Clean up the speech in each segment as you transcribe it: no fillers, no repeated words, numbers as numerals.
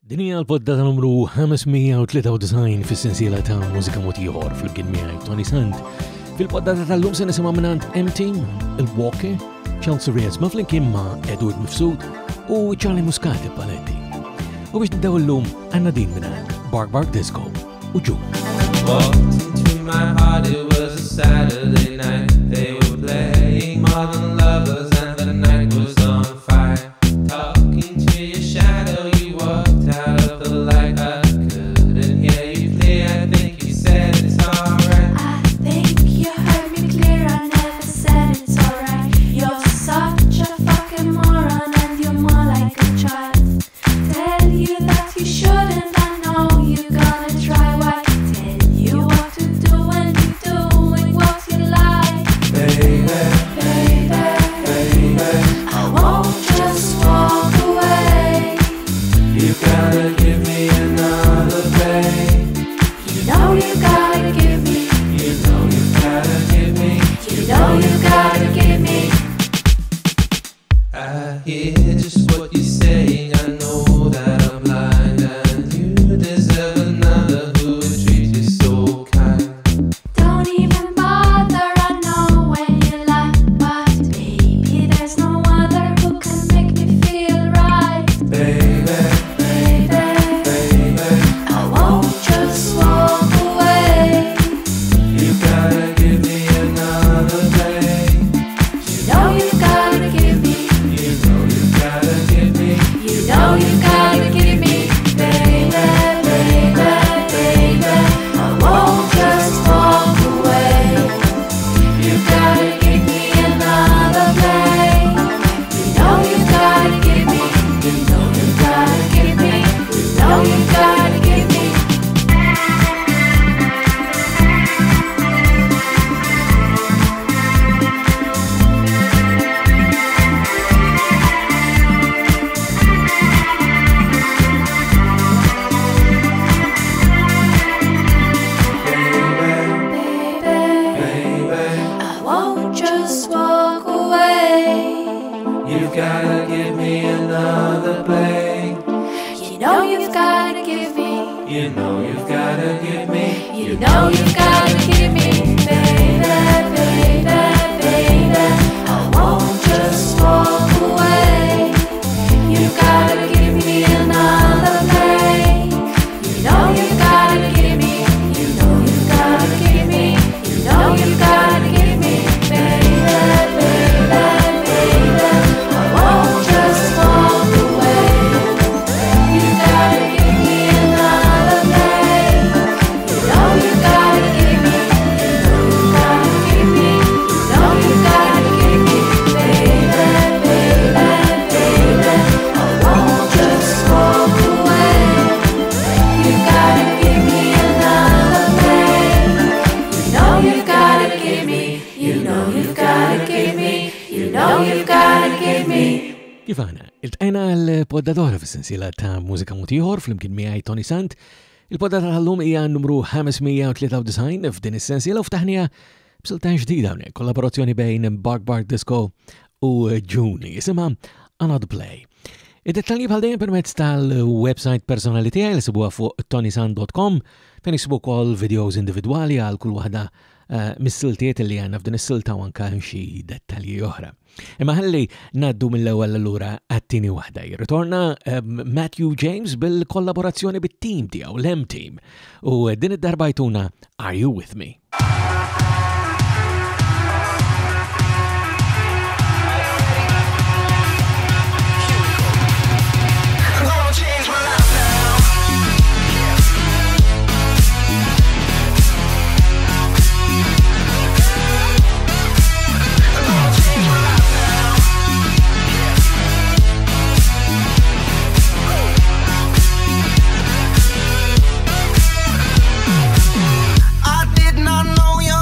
Din hija l-poddata numru 593 fis-sensiela ta' Mużika Mod Ieħor fl-imkien miegħi Toni Sant. Fil-poddata tal-lum se nisimgħu mingħand M-Team, il-Walker, Chelsea Reyes ma' flimkien ma' Edward Mifsud u Charlie Muscati Paletti. U biex nibdew illum għandna din mingħand Bark Disco u June. Walked into my heart, it was a Saturday night. They were playing Modern Lovers and the night was on fire. Talking to your shadow, you walked out of the light. I couldn't hear you clear, I think you said it's alright. I think you heard me clear, I never said it's alright. You're such a fucking moron and you're more like a child. Tell you that you shouldn't, I know you're gonna try. Why tell you what to do when you're doing what you like? Baby, Baby, baby, I won't just walk away. you gotta give me another babe. You know you gotta give me. You know you gotta give me. You know you gotta give me. I hear just what you're saying, I know that I'm blind and you deserve another who would treat you so kind. Don't even bother, I know when you lie. But baby, there's no other who can make me feel right. Baby, Baby, baby, I won't just walk away. you gotta give me another babe. You know you gotta give me. You know you gotta give me. You know you gotta give me. Baby, baby, baby, I won't just walk away. You gotta give me another babe. You know you gotta give me. You know you gotta give me. You know you gotta give me. Baby, I won't just walk away. you gotta give me another babe. You know you've gotta give me. You know you've gotta give me. You know you've gotta give me. Baby, baby, baby, I won't just walk away. You gotta give me another babe. You know you gotta give me. You know you gotta give me. You know you gotta give me. Baby, baby, baby, I won't just walk away. You gotta give me another babe. You know you gotta give me. You know you gotta give me. You know you gotta give me. Baby, baby, baby, I won't just walk away. You gotta give me another babe. You know you gotta give me. You know you gotta give me. You know you gotta give me. Kifana, il-tqajna l-poddatora fis-sensiela ta' Mużika Mod Ieħor fl-imkien miegħi Toni Sant. Il-poddata tal-lum hija numru 593 f'din is-sensiela u ftaħnija b'silta ġdida hawnhekk, kollaborazzjoni bejn Bark Disco u June, jisimha Another Play. Id-dettalji bħal dejjem permezz tal-website personali tiegħi li sibuha fuq ToniSant.com fejn isibu wkoll videos individwali għal kull waħda mis-siltiet li għandna f'din is-silta u anke xi dettalji oħra. Imma ħalli ngħaddu mill-ewwel allura għat-tieni waħda. Jirritorna Matthew James bil-kollaborazzjoni bit-team tiegħu l-M-Team u din id-darba jtuna Are You With Me? I did not know you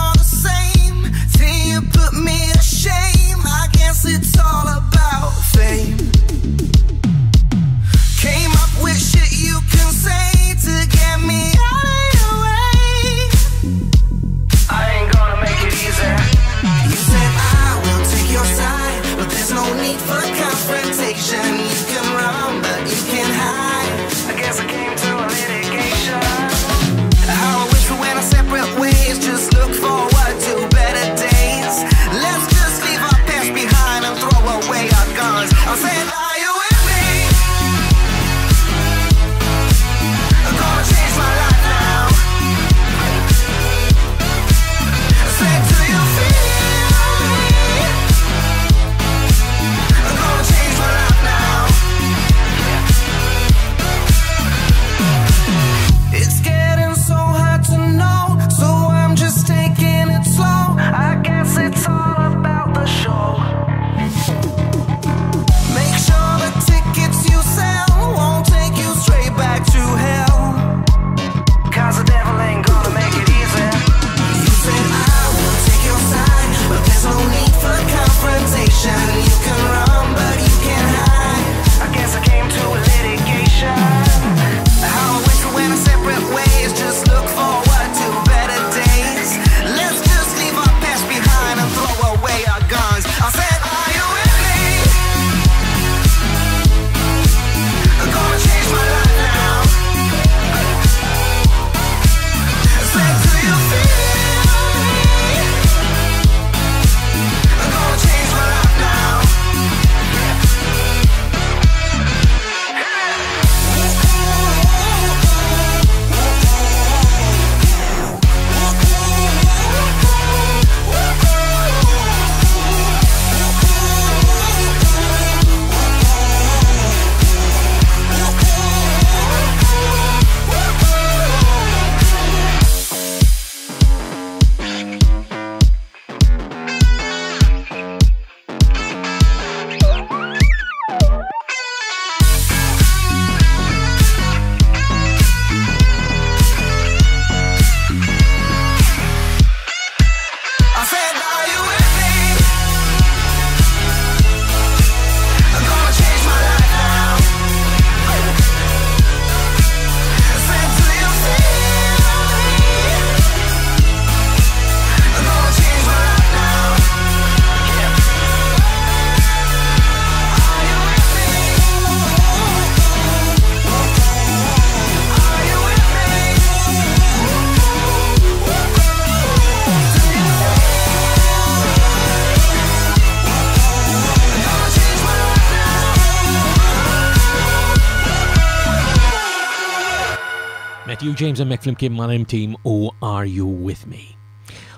Matthew James hemmhekk flimkien mal-Team u Are You With Me.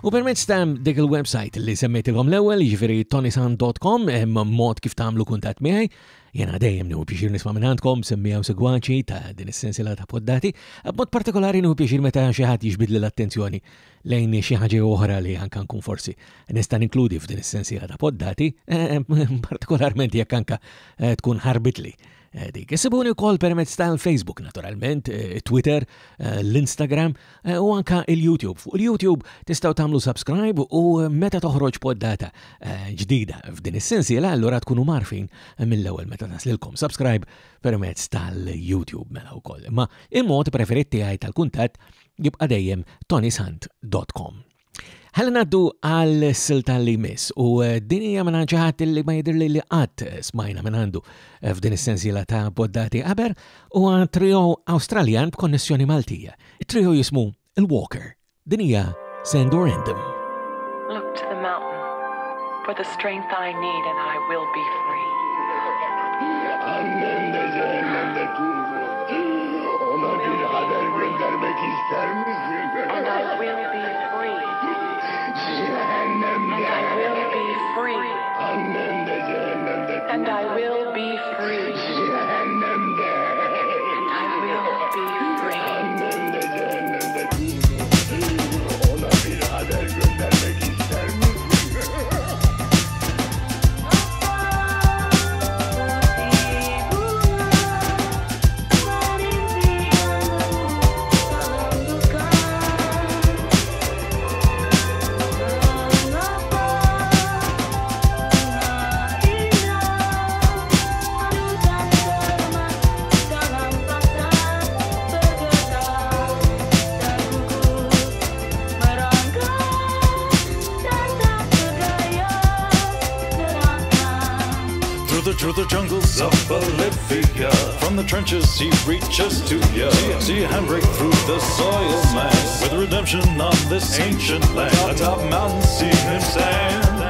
U permezz ta' dik il-website li semmejtilhom l-ewwel, jiġifieri ToniSant.com, hemm mod kif tagħmlu kuntatt miegħi. Jena dejjem nieħu pjaċir nisma' minn għandkom semmijaw segwaċi ta' din is-sensiela ta' poddati, b'mod partikolari nieħu pjaċir meta xi ħadd jiġbidli l-attenzjoni lejn xi ħaġa oħra li anke nkun forsi nista' ninkludi f'din is-sensiela ta' poddati, partikolarment jekk anke tkun ħarbitli. Dik isibuni wkoll permezz tal-Facebook naturalment, Twitter, l-Instagram u anka il-YouTube. Fuq il-YouTube tistgħu tagħmlu subscribe u meta toħroġ poddata ġdida f'din is-sensiela allura tkunu marfin mill-ewwel meta taslilkom subscribe permezz tal-YouTube mela wkoll. Ma il-mod preferit tiegħi tal-kuntatt jibqa' dejjem ToniSant.com. Ħalli ngħaddu għal-silta li miss u din hija minn ħadd li ma jidhirli li qatt smajna minn għandu f'din is-sensiela ta' poddati qabel u trio Awstraljan b'konnessjoni Maltija. It-trio jismu il-Walker. Din hija Sandorandum. Look to the mountain for the strength I need and I will be free. And I will be free. And I will be free. And I will be free. And I will be free. Through the jungles of Bolivia, from the trenches he reaches to you. See a handbrake through the soil, man, with redemption on this ancient land. Atop mountains see him stand,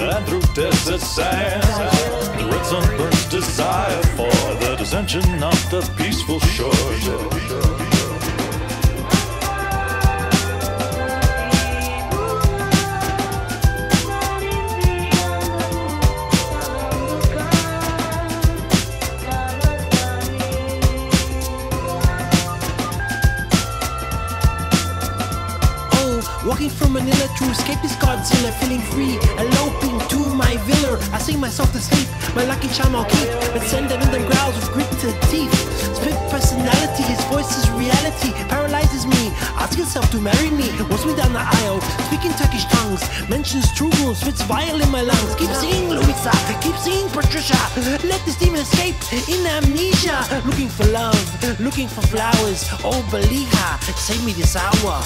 and through desert sand. The red sun burns desire for the dissension of the peaceful shore. Walking from Manila to escape this Godzilla, feeling free, eloping to my villa. I sing myself to sleep, my lucky charm I'll keep, but send them in them growls with gritted teeth. Split personality, his voice is reality, paralyzes me. Ask yourself to marry me, walks me down the aisle, speaking Turkish tongues, mentions Trubel, spits vile in my lungs. Keep singing Louisa, keep singing Patricia, let this demon escape in amnesia. Looking for love, looking for flowers, oh Baliha, save me this hour.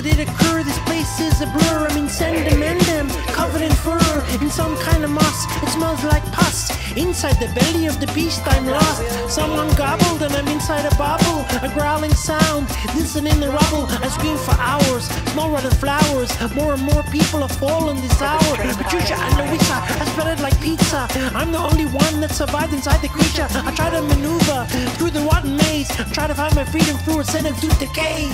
did it occur? This place is a blur. I'm in send-them, covered in fur, in some kind of moss. It smells like pus. Inside the belly of the beast I'm lost. Someone gobbled and I'm inside a bubble. A growling sound, listen in the rubble. I scream for hours, small rotted flowers. More and more people have fallen this hour. Patricia and Louisa, I spread it like pizza. I'm the only one that survived inside the creature. I try to maneuver through the rotten maze. Try to find my freedom through a sentence to decay.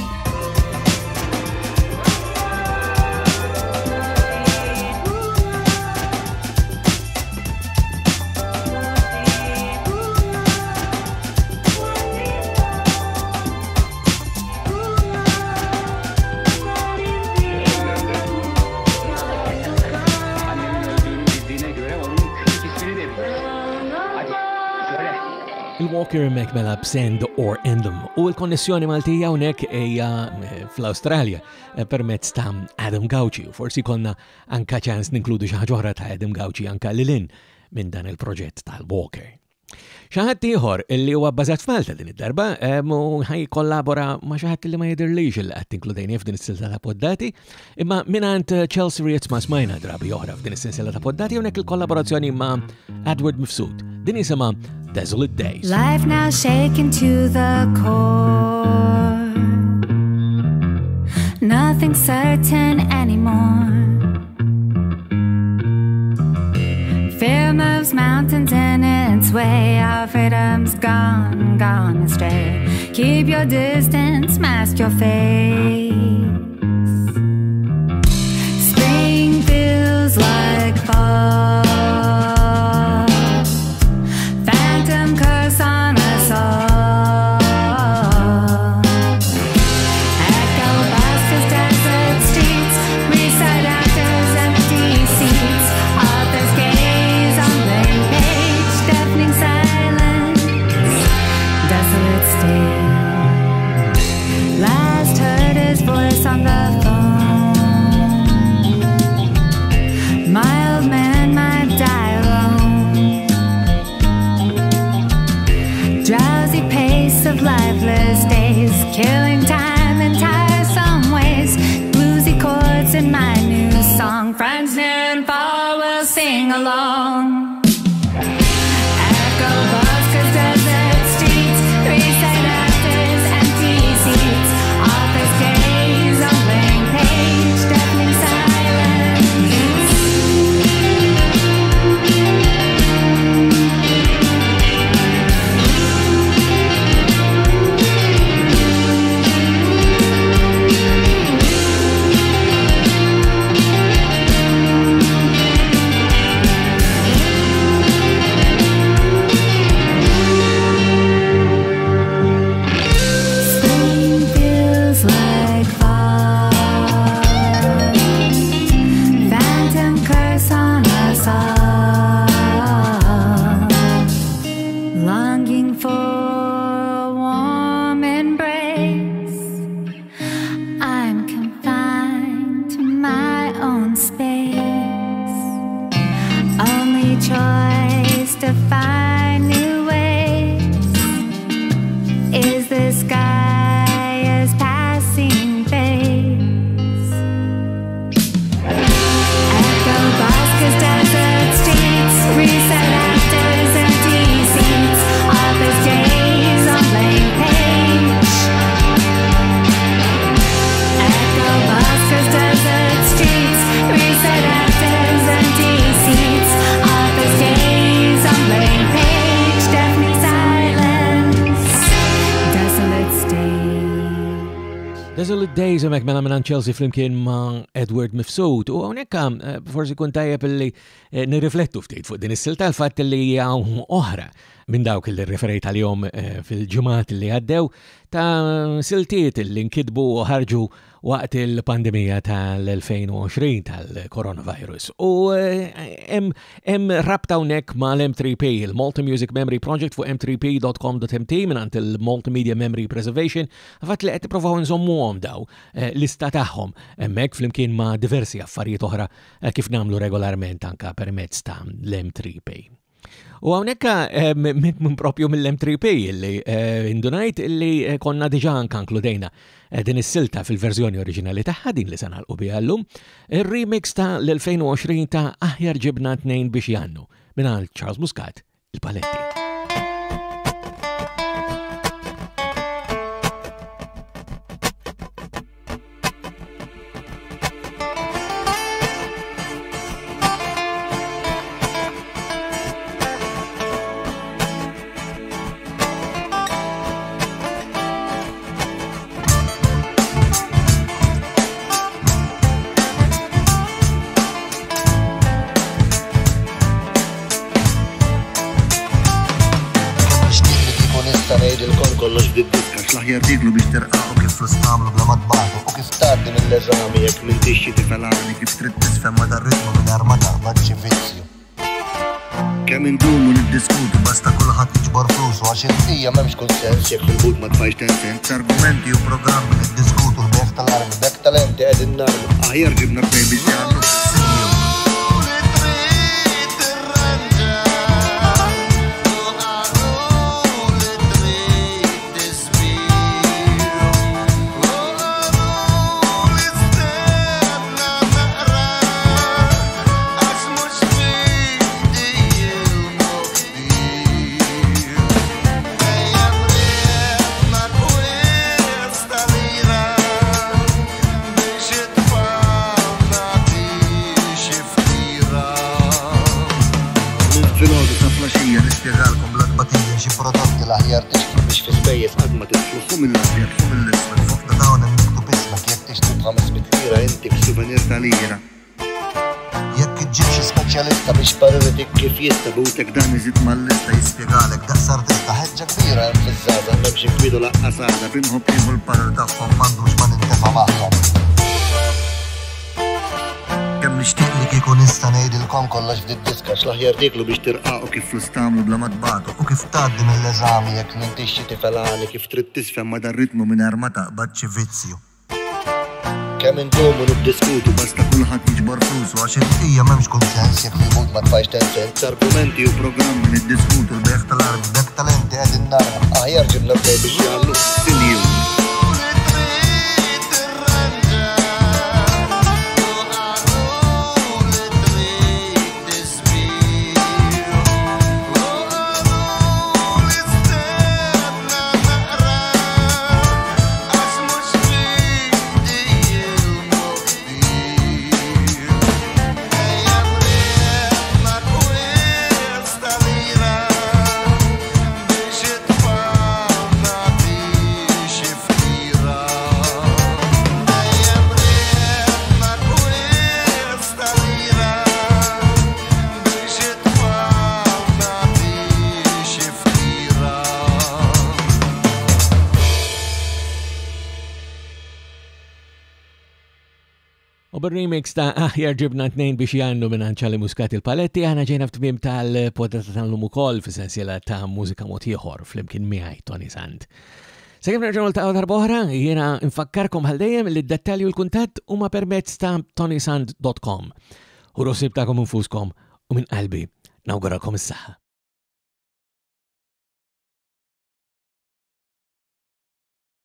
Il-Walker mekmela b'Send or Endem u l-konnessjoni Maltija hawnhekk hija fl-Awstralja permezz ta' Adam Gauci u forsi konna anka ċans ninkludu xi ħaġa oħra ta' Adam Gauci anka lilin minn dan il-proġett tal-Walker. Xi ħadd ieħor illi huwa bbażat f'Malta din id-darba ħaj kollabora ma' xi ħadd li ma jidhirlix il qed tinkludejni f'din is-silsila ta' poddati, imma mingħand Chelsea Ritz ma smajna drabi oħra f'din is-silsila ta' poddati hawnhekk il-kollaborazzjoni ma' Edward Mifsud. Din isimha Desolate Days. Life now shaken to the core. Nothing certain anymore. Fear moves mountains in its way. Our freedom's gone, gone astray. Keep your distance, mask your face. Spring feels like fall. Phantom curse on us all. Echo buses, desert streets, reside actors, empty seats. Authors gaze on blank page, deafening silence, desolate state. Last heard his voice on the phone. Mild man might die alone. Drowsy pace of lifeless days, killing time in tiresome ways. Bluesy chords in my new song. Friends near and far will sing along. Echo buskers, desert streets, recite actors, empty seats. Authors gaze on blank page, deafening silence. Spring feels like fall. Phantom curse on us all. Longing for a warm embrace. I'm confined to my own space. Only choice to find new ways is the sky as passing phase. Echo buskers, desert streets, reset actors, empty seats. Authors gaze on blank page. Echo buskers, desert streets, reset actors, empty seats. Authors gaze on blank page, deafening silence, desolate state. Desolate Days hemmhekk mela minn Chelsea flimkien ma' Edward Mifsud u hawnhekk forsi kun tajjeb illi nirriflettu ftit fuq din is-silta l-fatt li hija oħra minn dawk li referejt għalihom fil-ġimgħat li għaddew ta' siltiet li nkitbu u ħarġu waqt il-pandemija tal-2020 tal-coronavirus. U hemm rabta hawnhekk mal-M3P, il-Malta Music Memory Project fuq m3p.com.mt mingħand il-Multimedia Memory Preservation, fatt li qed ippruvaw nżommuhom daw lista tagħhom hemmhekk flimkien ma' diversi affarijiet oħra kif nagħmlu regolarment anke permezz ta' l-M3P. U hawnhekk minn propju mill-M3P illi indunajt illi konna diġà anke inkludejna din is-silta fil-verżjoni oriġinali tagħha din li se nagħlqu biha llum, ir-remix ta' l-2020 ta' Aħjar ġibna tnejn biex jannu mingħand Charles Muscat, il-Paletti. kollox bid-diska x'laħjar diglu biex terqaqu kif l-istamlu bla madbatu u kif tgħaddi mill-eżami jekk m'intix tifalani kif trid tisfhem ma dar-ritmu mingħajr ma taqbad xi vizzju. Kemm indumu niddiskutu basta kulħadd jiġbor flusu għax il-qija m'hemmx konsens jekk fil-but ma tfajx tensens. Argumenti u programmi niddiskutu l-beħ tal-armi b'hekk talenti qegħdin narmu aħjar ġibna tnejn biex jagħmlu. Fil-ħodu sa' flaxija nispjegalkom l-adbatija xi prodotti l-aħjar tixtri biex fi spejjeż qatt ma titlu fum il-abjad fum il-isfel fuq ta' dawn hemm miktub ismek jekk tixtri b'500 lira intik suvenir ta' lira. Jekk iġġib xi speċjalista biex pariritik kif jista' butek dan iżid mal-lista jispjegalek daqs artista ħeġġa kbira hemm fiż-żgħażagħ m'hemmx inkwidu laqqas għada b'inħobb jieħu l-parir tagħhom m'għandux ma nintefa' magħhom. Kemm nixtieq li kieku nista' ngħidilkom kollox f'did-diska x'laħjar tiklu biex tirqaqu kif l-istamlu bla madbatu u kif tgħaddi mill-eżami jekk m'intix xi tifalani kif trid tisfhem ma dar-ritmu mingħajr ma taqbad xi vizzju. Kemm intumu niddiskutu basta kulħadd jiġbor flusu għax il-qija m'hemmx konsens jekk fil-but ma tfajx tensens. Argumenti u programmi niddiskutu l-beħ tal-armi b'hekk talenti qegħdin narmu aħjar ġibna tnejn biex jagħmlu sinjur. U bil-remix ta' Aħjar ġibna tnejn biex jannu minn Charles Muscat il-Paletti aħna ġejna f'tmiem tal-podata tal-lum ukoll fis-sensiela ta' Mużika Mod Ieħor flimkien miegħi Toni Sant. Sakemm nerġgħu niltaqgħu darba oħra, jiena nfakkarkom ħaldejjem li d-dettalji u l-kuntatt huma permezz ta' ToniSant.com. U rossib tagħkom infuskom u minn qalbi nawguralkom is-saħħa.